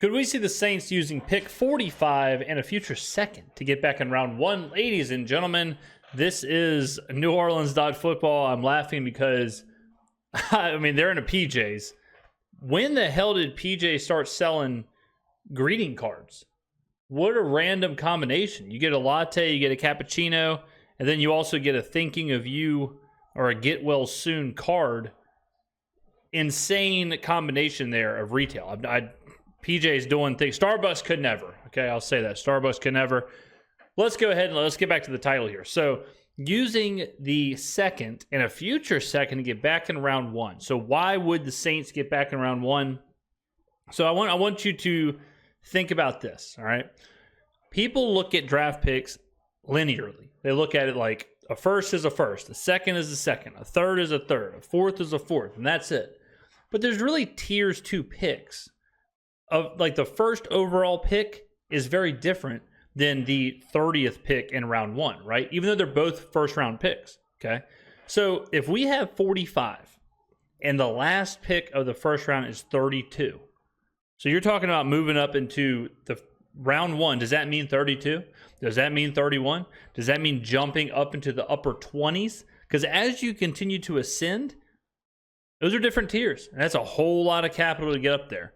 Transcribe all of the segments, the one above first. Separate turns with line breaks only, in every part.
Could we see the Saints using pick 45 and a future second to get back in round one? Ladies and gentlemen, this is New Orleans football. I'm laughing because, I mean, they're in a PJs. When the hell did PJ start selling greeting cards? What a random combination. You get a latte, you get a cappuccino, and then you also get a thinking of you or a get well soon card. Insane combination there of retail. PJ's doing things. Starbucks could never. Okay, I'll say that. Starbucks could never. Let's go ahead and let's get back to the title here. So using the second and a future second to get back in round one. So why would the Saints get back in round one? So I want you to think about this, all right? People look at draft picks linearly. They look at it like a first is a first, a second is a second, a third is a third, a fourth is a fourth, and that's it. But there's really tiers to picks. Of like the first overall pick is very different than the 30th pick in round one, right? Even though they're both first round picks, okay? So if we have 45 and the last pick of the first round is 32, so you're talking about moving up into the round one. Does that mean 32? Does that mean 31? Does that mean jumping up into the upper 20s? Because as you continue to ascend, those are different tiers. And that's a whole lot of capital to get up there.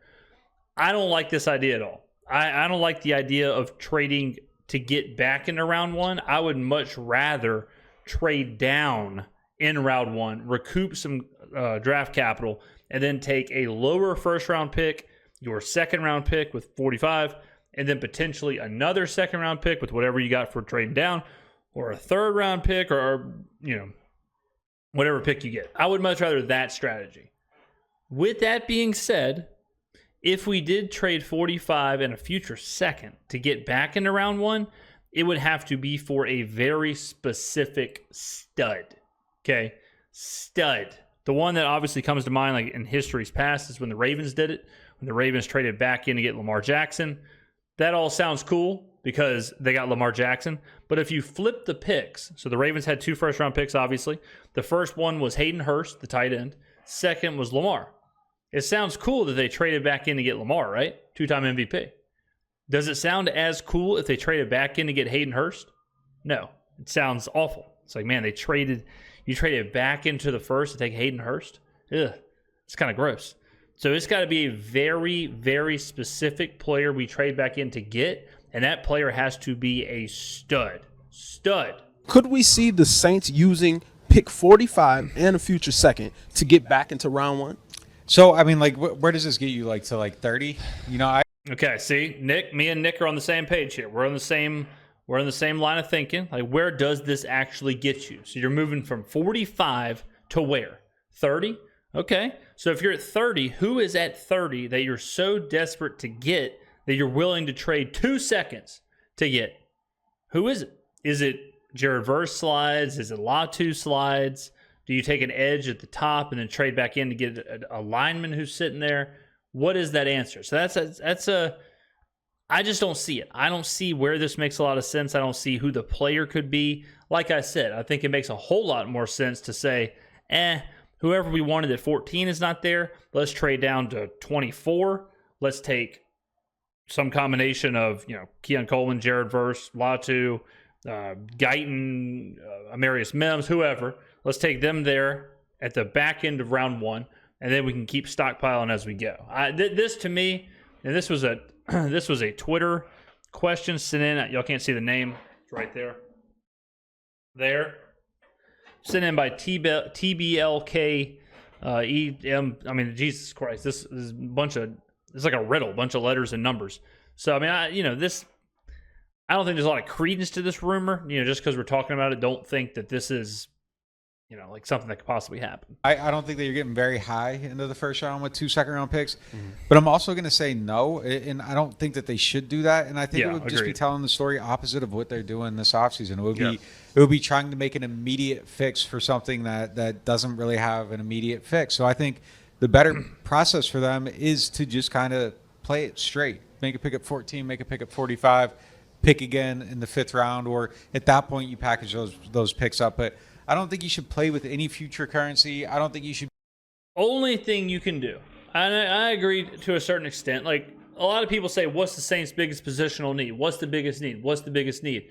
I don't like this idea at all. I don't like the idea of trading to get back into round one. I would much rather trade down in round one, recoup some draft capital, and then take a lower first round pick, your second round pick with 45, and then potentially another second round pick with whatever you got for trading down, or a third round pick, or whatever pick you get. I would much rather that strategy. With that being said, if we did trade 45 and a future second to get back into round one, it would have to be for a very specific stud. Okay? Stud. The one that obviously comes to mind like in history's past is when the Ravens did it, when the Ravens traded back in to get Lamar Jackson. That all sounds cool because they got Lamar Jackson. But if you flip the picks, so the Ravens had 2 first-round picks, obviously. The first one was Hayden Hurst, the tight end. Second was Lamar. It sounds cool that they traded back in to get Lamar, right? 2-time MVP. Does it sound as cool if they traded back in to get Hayden Hurst? No. It sounds awful. It's like, man, you traded back into the first to take Hayden Hurst? Ugh. It's kind of gross. So it's got to be a very, very specific player we trade back in to get, and that player has to be a stud. Stud.
Could we see the Saints using pick 45 and a future second to get back into round one?
So, I mean, like, where does this get you, like, to, like, 30?
Okay, see, me and Nick are on the same page here. We're in the same line of thinking. Like, where does this actually get you? So you're moving from 45 to where? 30? Okay. So if you're at 30, who is at 30 that you're so desperate to get that you're willing to trade 2 seconds to get? Who is it? Is it Jared Verse slides? Is it Latu slides? Do you take an edge at the top and then trade back in to get a lineman who's sitting there? What is that answer? So I just don't see it. I don't see where this makes a lot of sense. I don't see who the player could be. Like I said, I think it makes a whole lot more sense to say, whoever we wanted at 14 is not there. Let's trade down to 24. Let's take some combination of, Keon Coleman, Jared Verse, Latu, Guyton, Amarius Mims, whoever. Let's take them there at the back end of round one, and then we can keep stockpiling as we go. This to me, and this was a Twitter question sent in. Y'all can't see the name. It's right there. There. Sent in by TBLK EM. I mean, Jesus Christ, this is it's like a riddle, bunch of letters and numbers. So I mean, I don't think there's a lot of credence to this rumor. Just because we're talking about it, don't think that this is like something that could possibly happen.
I don't think that you're getting very high into the first round with 2 second-round picks. Mm-hmm. But I'm also going to say no, and I don't think that they should do that. And I think it would just be telling the story opposite of what they're doing this offseason. It would be trying to make an immediate fix for something that doesn't really have an immediate fix. So I think the better process for them is to just kind of play it straight. Make a pick at 14, make a pick at 45, pick again in the 5th round, or at that point you package those picks up. But I don't think you should play with any future currency. I don't think you should.
Only thing you can do, and I agree to a certain extent. Like a lot of people say, what's the Saints' biggest positional need? What's the biggest need? What's the biggest need?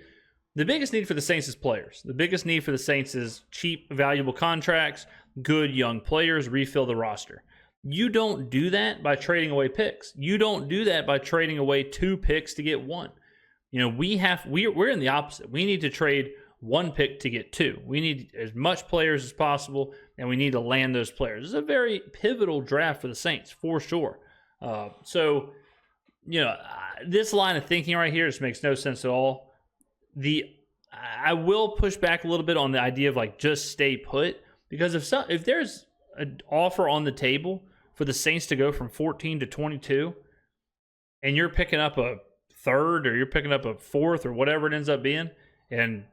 The biggest need for the Saints is players. The biggest need for the Saints is cheap, valuable contracts, good young players, refill the roster. You don't do that by trading away picks. You don't do that by trading away 2 picks to get 1. You know, we're in the opposite. We need to trade 1 pick to get 2. We need as much players as possible, and we need to land those players. It's a very pivotal draft for the Saints, for sure. So, you know, this line of thinking right here just makes no sense at all. I will push back a little bit on the idea of like just stay put, because if there's an offer on the table for the Saints to go from 14 to 22, and you're picking up a 3rd or you're picking up a 4th or whatever it ends up being, and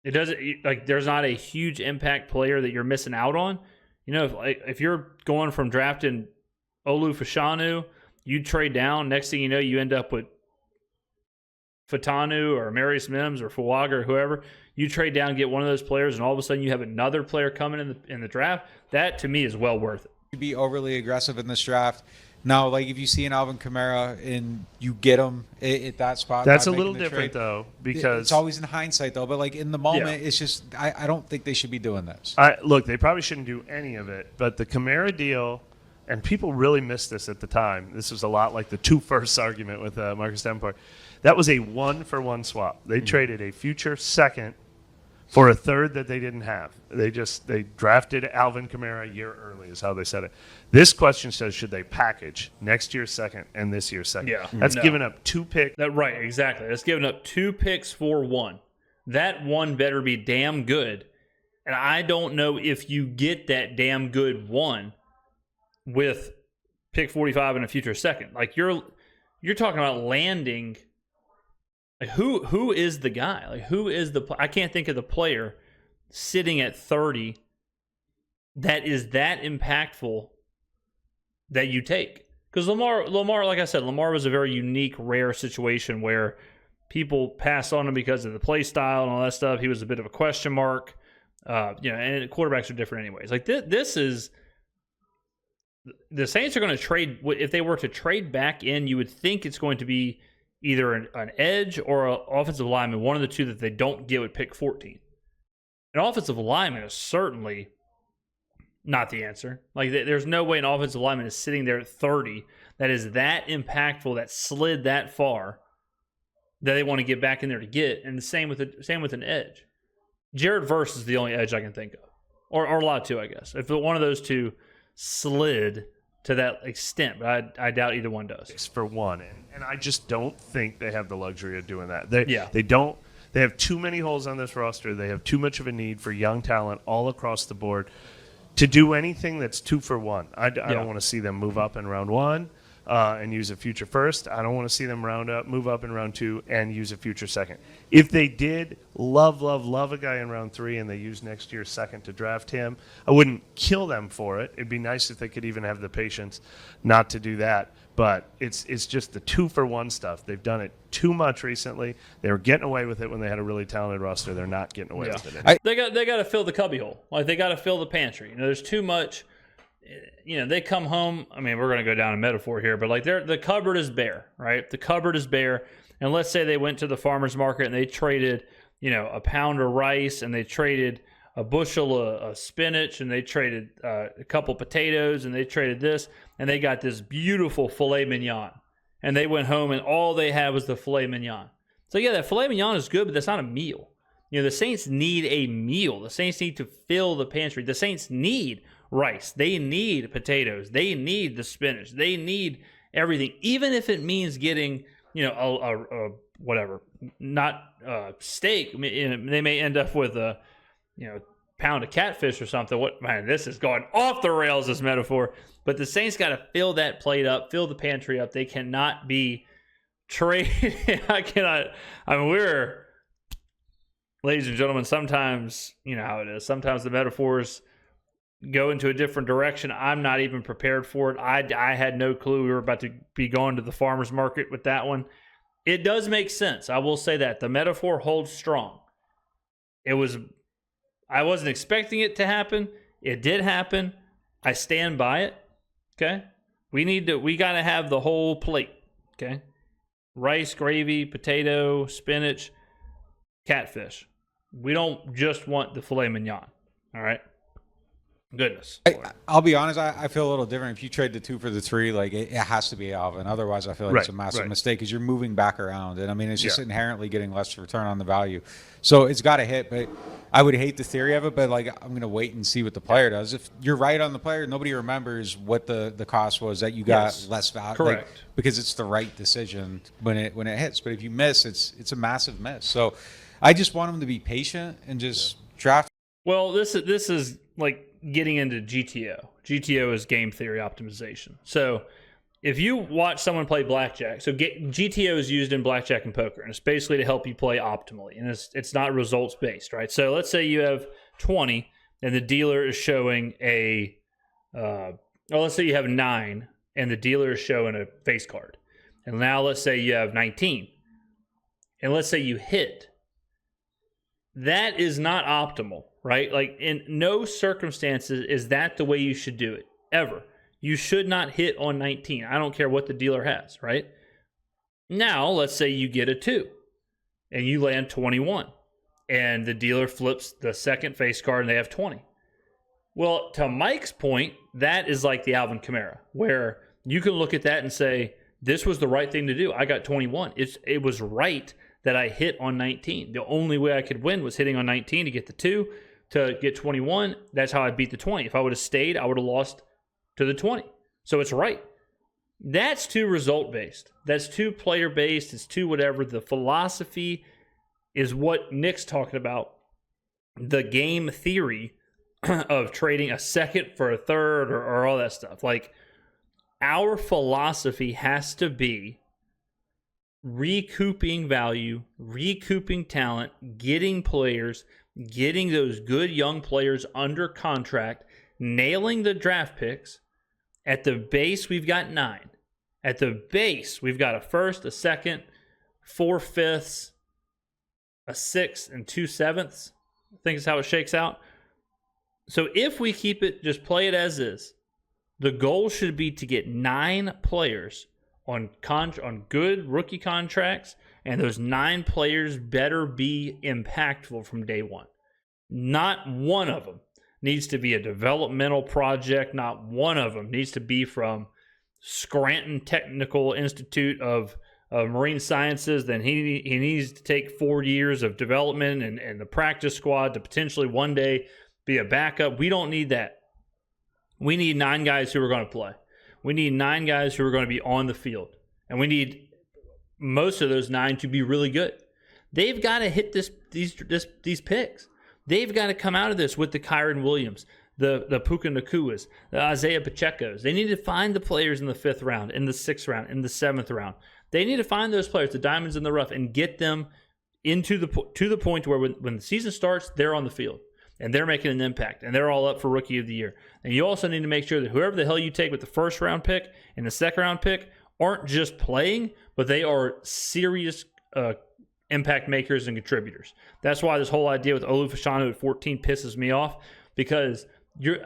it doesn't, like, there's not a huge impact player that you're missing out on. You know, if you're going from drafting Olu Fashanu, you trade down, next thing you know, you end up with Fatanu or Marius Mims or Fuaga or whoever. You trade down, get one of those players, and all of a sudden you have another player coming in the draft. That, to me, is well worth it.
Be overly aggressive in this draft. Now, like if you see an Alvin Kamara and you get him at that spot,
that's a little different though, because
it's always in hindsight though. But like in the moment, it's just I don't think they should be doing this.
Look, they probably shouldn't do any of it. But the Kamara deal, and people really missed this at the time. This was a lot like the 2 firsts argument with Marcus Davenport. That was a 1-for-1 swap. They traded a future second for a 3rd that they didn't have. They drafted Alvin Kamara a year early is how they said it. This question says, should they package next year's second and this year's second?
Yeah.
That's giving up 2 picks.
Right, exactly. That's giving up 2 picks for 1. That 1 better be damn good. And I don't know if you get that damn good 1 with pick 45 in a future second. Like you're talking about landing. Like who is the guy? Like who is I can't think of the player sitting at 30 that is that impactful that you take. Because Lamar, like I said, Lamar was a very unique, rare situation where people passed on him because of the play style and all that stuff. He was a bit of a question mark. And quarterbacks are different anyways. Like this is the Saints are going to trade. If they were to trade back in, you would think it's going to be either an edge or an offensive lineman, one of the two that they don't get with pick 14. An offensive lineman is certainly not the answer. Like, there's no way an offensive lineman is sitting there at 30 that is that impactful, that slid that far, that they want to get back in there to get. And the same with an edge. Jared Verse is the only edge I can think of, or Latu, I guess. If one of those two slid to that extent, but I doubt either one does.
For one, and I just don't think they have the luxury of doing that. They don't. They have too many holes on this roster. They have too much of a need for young talent all across the board to do anything that's 2 for 1. I don't want to see them move up in round 1 and use a future first. I don't want to see them move up in round 2 and use a future second. If they did love a guy in round 3 and they use next year's second to draft him, I wouldn't kill them for it. It'd be nice if they could even have the patience not to do that. But it's just the 2 for 1 stuff. They've done it too much recently. They were getting away with it when they had a really talented roster. They're not getting away with it anymore.
They got to fill the cubbyhole. Like, they got to fill the pantry. There's too much. They come home. I mean, we're going to go down a metaphor here, but like the cupboard is bare, right? The cupboard is bare. And let's say they went to the farmer's market and they traded, a pound of rice, and they traded a bushel of spinach, and they traded a couple potatoes, and they traded this, and they got this beautiful filet mignon. And they went home, and all they had was the filet mignon. So, yeah, that filet mignon is good, but that's not a meal. The Saints need a meal. The Saints need to fill the pantry. The Saints need rice. They need potatoes. They need the spinach. They need everything, even if it means getting, a whatever, not steak. I mean, they may end up with a, pound of catfish or something. This is going off the rails, this metaphor. But the Saints got to fill that plate up, fill the pantry up. They cannot be traded. Ladies and gentlemen, sometimes, how it is. Sometimes the metaphors go into a different direction. I'm not even prepared for it. I had no clue we were about to be going to the farmer's market with that one. It does make sense. I will say that. The metaphor holds strong. I wasn't expecting it to happen. It did happen. I stand by it. Okay? We got to have the whole plate, okay? Rice, gravy, potato, spinach, catfish. We don't just want the filet mignon, all right? Goodness.
I'll be honest, I feel a little different. If you trade the 2 for the 3, like it has to be Alvin. Otherwise, I feel like it's a massive mistake because you're moving back around. And I mean, it's just inherently getting less return on the value. So it's got to hit. But I would hate the theory of it, but like I'm going to wait and see what the player does. If you're right on the player, nobody remembers what the cost was that you got less value.
Correct.
Like, because it's the right decision when it hits. But if you miss, it's a massive miss. So I just want him to be patient and just draft.
Well, this is like getting into GTO. GTO is game theory optimization. So if you watch someone play blackjack, so GTO is used in blackjack and poker, and it's basically to help you play optimally, and it's not results based, right? So let's say you have 20, and the dealer is showing let's say you have 9, and the dealer is showing a face card, and now let's say you have 19, and let's say you hit. That is not optimal, right? Like in no circumstances is that the way you should do it, ever. You should not hit on 19. I don't care what the dealer has, right? Now, let's say you get a 2 and you land 21 and the dealer flips the second face card and they have 20. Well, to Mike's point, that is like the Alvin Kamara, where you can look at that and say, this was the right thing to do. I got 21. It was right that I hit on 19. The only way I could win was hitting on 19 to get the 2, to get 21. That's how I beat the 20. If I would have stayed, I would have lost to the 20. So it's right. That's too result-based. That's too player-based. It's too whatever. The philosophy is what Nick's talking about. The game theory of trading a second for a third or all that stuff. Like, our philosophy has to be recouping value, recouping talent, getting players, getting those good young players under contract, nailing the draft picks. At the base, we've got 9. At the base, we've got a first, a second, 4 fifths, a 6th, and 2 7ths. I think is how it shakes out. So if we keep it, just play it as is, the goal should be to get 9 players on good rookie contracts, and those 9 players better be impactful from day one. Not one of them needs to be a developmental project. Not one of them needs to be from Scranton Technical Institute of Marine Sciences. Then he needs to take 4 years of development and the practice squad to potentially one day be a backup. We don't need that. We need 9 guys who are going to play. We need 9 guys who are going to be on the field. And we need most of those 9 to be really good. They've got to hit these picks. They've got to come out of this with the Kyron Williams, the Puka Nakuas, the Isaiah Pacheco's. They need to find the players in the 5th round, in the 6th round, in the 7th round. They need to find those players, the diamonds in the rough, and get them to the point where when the season starts, they're on the field. And they're making an impact, and they're all up for Rookie of the Year. And you also need to make sure that whoever the hell you take with the 1st round pick and the 2nd round pick aren't just playing, but they are serious impact makers and contributors. That's why this whole idea with Olu Fashanu at 14 pisses me off, because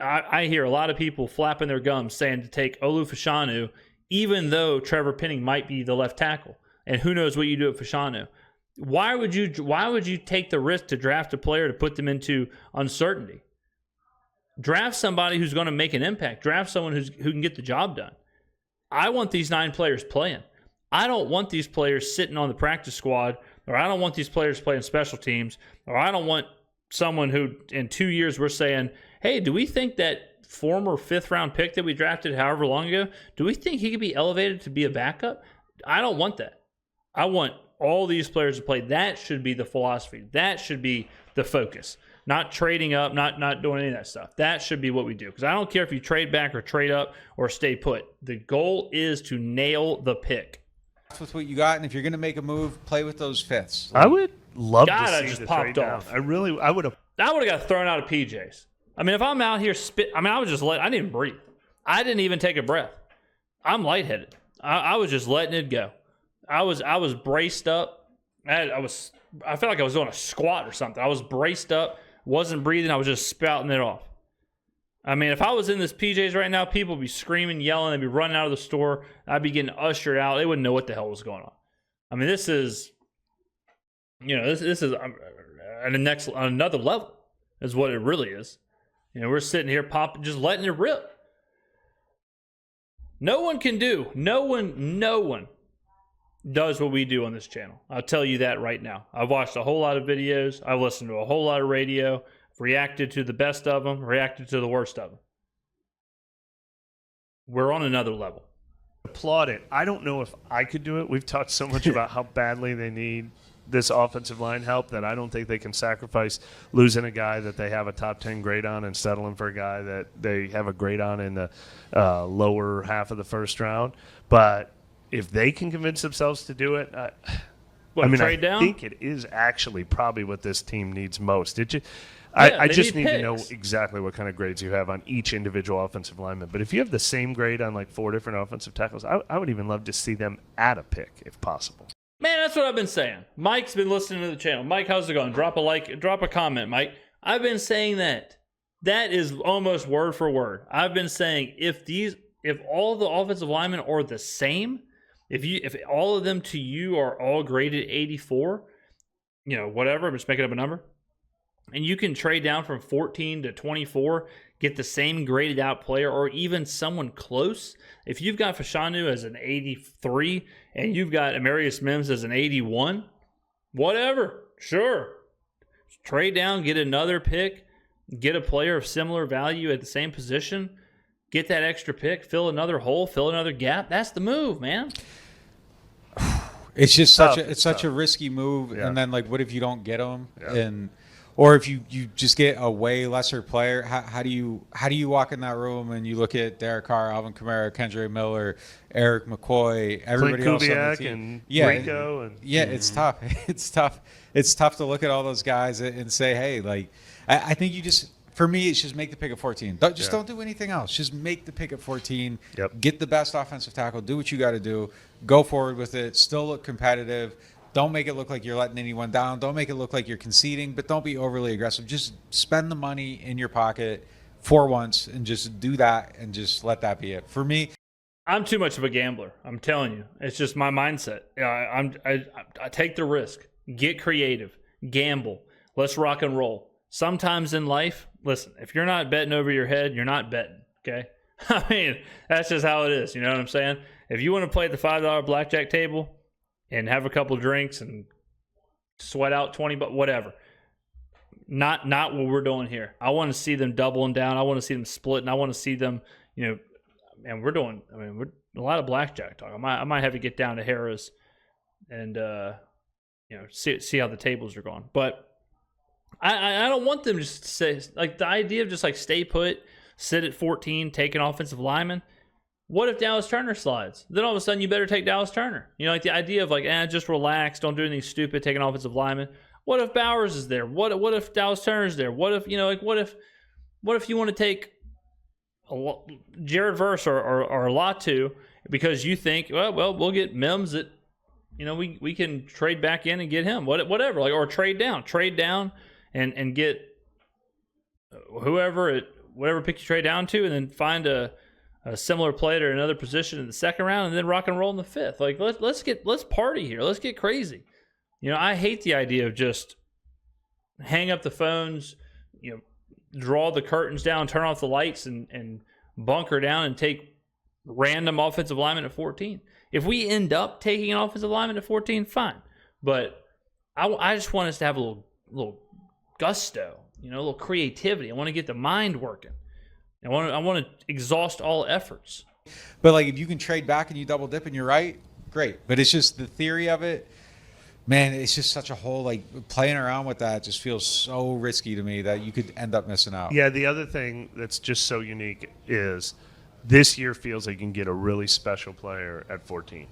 I hear a lot of people flapping their gums saying to take Olu Fashanu, even though Trevor Penning might be the left tackle. And who knows what you do at Fashanu. Why would you take the risk to draft a player to put them into uncertainty? Draft somebody who's going to make an impact. Draft someone who can get the job done. I want these 9 players playing. I don't want these players sitting on the practice squad, or I don't want these players playing special teams, or I don't want someone who in 2 years we're saying, hey, do we think that former 5th round pick that we drafted however long ago, do we think he could be elevated to be a backup? I don't want that. I want all these players to play. That should be the philosophy. That should be the focus. Not trading up, not doing any of that stuff. That should be what we do. Because I don't care if you trade back or trade up or stay put. The goal is to nail the pick.
That's with what you got, and if you're going to make a move, play with those 5ths.
I would love
God,
to see
I just
the
popped
trade
off.
down. I would have
got thrown out of PJs. I mean, if I'm out here I didn't even breathe. I didn't even take a breath. I'm lightheaded. I was just letting it go. I was braced up. I felt like I was doing a squat or something. I was braced up, wasn't breathing. I was just spouting it off. I mean, if I was in this PJs right now, people would be screaming, yelling, they'd be running out of the store. I'd be getting ushered out. They wouldn't know what the hell was going on. I mean, this is, this is on another level is what it really is. We're sitting here just letting it rip. No one does what we do on this channel. I'll tell you that right now. I've watched a whole lot of videos. I've listened to a whole lot of radio. Reacted to the best of them, reacted to the worst of them. We're on another level.
Applaud it. I don't know if I could do it. We've talked so much about how badly they need this offensive line help that I don't think they can sacrifice losing a guy that they have a top 10 grade on and settling for a guy that they have a grade on in the lower half of the first round. But if they can convince themselves to do it, I think it is actually probably what this team needs most. I just need to know exactly what kind of grades you have on each individual offensive lineman. But if you have the same grade on like 4 different offensive tackles, I would even love to see them add a pick if possible.
Man, that's what I've been saying. Mike's been listening to the channel. Mike, how's it going? Drop a like, drop a comment, Mike. I've been saying that. That is almost word for word. I've been saying if all the offensive linemen are the same, if all of them to you are all graded 84, whatever, I'm just making up a number. And you can trade down from 14 to 24, get the same graded out player or even someone close. If you've got Fashanu as an 83 and you've got Amarius Mims as an 81, whatever, sure. Trade down, get another pick, get a player of similar value at the same position, get that extra pick, fill another hole, fill another gap. That's the move, man.
It's just such a risky move. Yeah. And then, what if you don't get him? Yeah. Or if you just get a way lesser player, how do you walk in that room and you look at Derek Carr, Alvin Kamara, Kendre Miller, Eric McCoy, everybody else on the team?
Rico
it's tough. It's tough to look at all those guys and say, hey, I think you just, for me, it's just make the pick at 14. Don't do anything else. Just make the pick at 14.
Yep.
Get the best offensive tackle. Do what you got to do. Go forward with it. Still look competitive. Don't make it look like you're letting anyone down. Don't make it look like you're conceding, but don't be overly aggressive. Just spend the money in your pocket for once and just do that and just let that be it. For me,
I'm too much of a gambler. I'm telling you. It's just my mindset. I take the risk. Get creative. Gamble. Let's rock and roll. Sometimes in life, listen, if you're not betting over your head, you're not betting, okay? I mean, that's just how it is. You know what I'm saying? If you want to play at the $5 blackjack table and have a couple drinks and sweat out 20 bucks, whatever. Not what we're doing here. I want to see them doubling down. I want to see them splitting. I want to see them, and we're a lot of blackjack talk. I might have to get down to Harrah's and see how the tables are going. But I don't want them just to say, the idea of just stay put, sit at 14, take an offensive lineman. What if Dallas Turner slides? Then all of a sudden you better take Dallas Turner. The idea of just relax, don't do anything stupid, take an offensive lineman. What if Bowers is there? What if Dallas Turner's there? What if what if you want to take Jared Verse or Latu because you think, well, we'll get Mims that we can trade back in and get him. Whatever, or trade down and get whatever pick you trade down to, and then find a similar player in another position in the second round, and then rock and roll in the fifth. Let's party here. Let's get crazy. I hate the idea of just hang up the phones, draw the curtains down, turn off the lights, and bunker down and take random offensive lineman at 14. If we end up taking an offensive lineman at 14, fine. But I just want us to have a little gusto, a little creativity. I want to get the mind working. I want to exhaust all efforts.
But if you can trade back and you double dip and you're right, great. But it's just the theory of it, man, it's just such a whole, playing around with that just feels so risky to me that you could end up missing out.
Yeah, the other thing that's just so unique is this year feels like you can get a really special player at 14.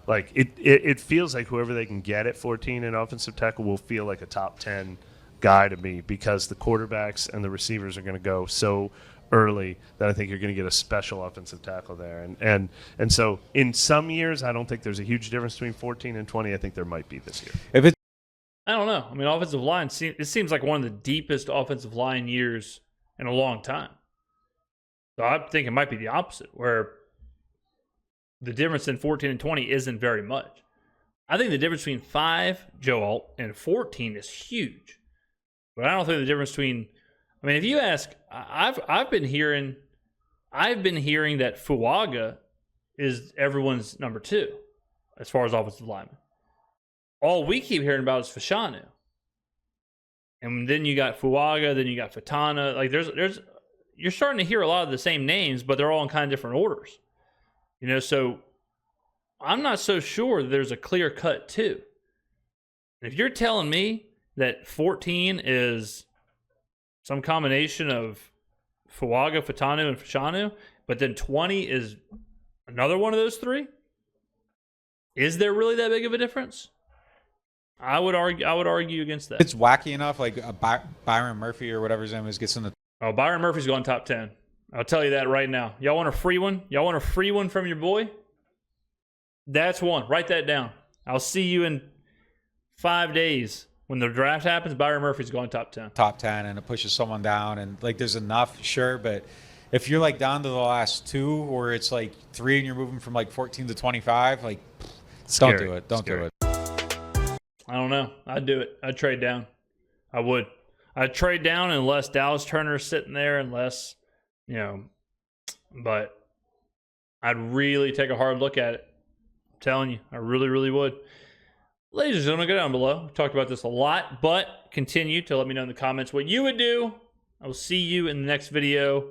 It feels like whoever they can get at 14 in offensive tackle will feel like a top 10 guy to me because the quarterbacks and the receivers are going to go so early that I think you're going to get a special offensive tackle there. And so in some years, I don't think there's a huge difference between 14 and 20. I think there might be this year.
I don't know. Offensive line, it seems like one of the deepest offensive line years in a long time. So I think it might be the opposite, where the difference in 14 and 20 isn't very much. I think the difference between 5, Joe Alt, and 14 is huge. But I don't think the difference between, I mean, if you ask, I've been hearing that Fuaga is everyone's number 2 as far as offensive lineman. All we keep hearing about is Fashanu. And then you got Fuaga, then you got Fatana. Like you're starting to hear a lot of the same names, but they're all in kind of different orders. You know, so I'm not so sure there's a clear cut 2. If you're telling me that 14 is some combination of Fuaga, Fatanu, and Fashanu, but then 20 is another one of those 3, is there really that big of a difference? I would argue against that.
It's wacky enough, like Byron Murphy or whatever his name is gets in the.
Oh, Byron Murphy's going top 10. I'll tell you that right now. Y'all want a free one? Y'all want a free one from your boy? That's one. Write that down. I'll see you in 5 days. When the draft happens, Byron Murphy's going top 10.
Top 10, and it pushes someone down, and like there's enough, sure, but if you're like down to the last 2, or it's like 3 and you're moving from like 14 to 25, like don't do it. Don't do it.
I don't know. I'd do it. I'd trade down. I would. I'd trade down unless Dallas Turner is sitting there, unless, you know, but I'd really take a hard look at it. I'm telling you, I really, really would. Ladies and gentlemen, go down below. We've talked about this a lot, but continue to let me know in the comments what you would do. I will see you in the next video.